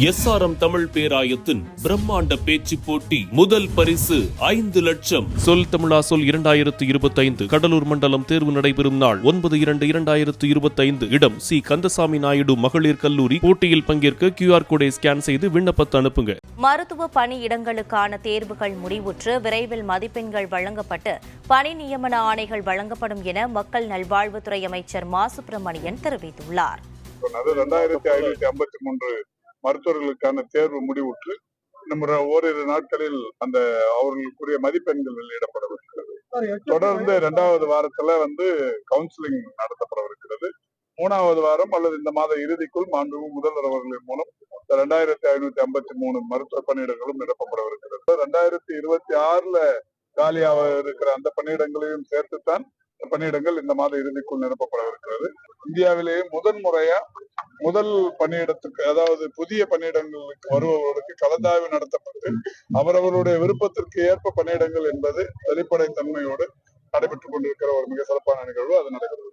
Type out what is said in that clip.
SRM Tamil பேராயத்தின் பிரம்மாண்ட பேச்சு போட்டி முதல் பரிசு 5 லட்சம். சொல் தமிழா சொல் 2025 கடலூர் மண்டலம் தேர்வு நடைபெறும் நாள் 9/2/2025. இடம் சி கந்தசாமி நாயுடு மகளிர் கல்லூரி. போட்டியில் பங்கேற்க QR கோடை ஸ்கேன் செய்து விண்ணப்பத்தை அனுப்புங்க. மருத்துவ பணியிடங்களுக்கான தேர்வுகள் முடிவுற்று விரைவில் மதிப்பெண்கள் வழங்கப்பட்டு பணி நியமன ஆணைகள் வழங்கப்படும் என மக்கள் நல்வாழ்வுத்துறை அமைச்சர் மா சுப்பிரமணியன் தெரிவித்துள்ளார். 2553 மருத்துவர்களுக்கான தேர்வு முடிவுற்று நம்ம ஓரிரு நாட்களில் அந்த அவர்களுக்குரிய மதிப்பெண்கள் வெளியிடப்படவிருக்கிறது. தொடர்ந்து 2வது வாரத்துல கவுன்சிலிங் நடத்தப்படவிருக்கிறது. 3வது வாரம் அல்லது இந்த மாத இறுதிக்குள் மாண்புமிகு முதல்வர் அவர்களின் மூலம் 2553 மருத்துவ பணியிடங்களும் நிரப்பப்படவிருக்கிறது. 2026ல காலியாக இருக்கிற அந்த பணியிடங்களையும் சேர்த்துத்தான் பணியிடங்கள் இந்த மாத இறுதிக்குள் நிரப்பப்படவிருக்கிறது. இந்தியாவிலேயே முதன்முறையா முதல் பணியிடத்துக்கு, அதாவது புதிய பணியிடங்களுக்கு வருபவர்களுக்கு கலந்தாய்வு நடத்தப்பட்டு அவரவருடைய விருப்பத்திற்கு ஏற்ப பணியிடங்கள் என்பது வெளிப்படை தன்மையோடு நடைபெற்றுக் கொண்டிருக்கிற ஒரு மிக சிறப்பான நிகழ்வு. அது நடைபெறுகிறது.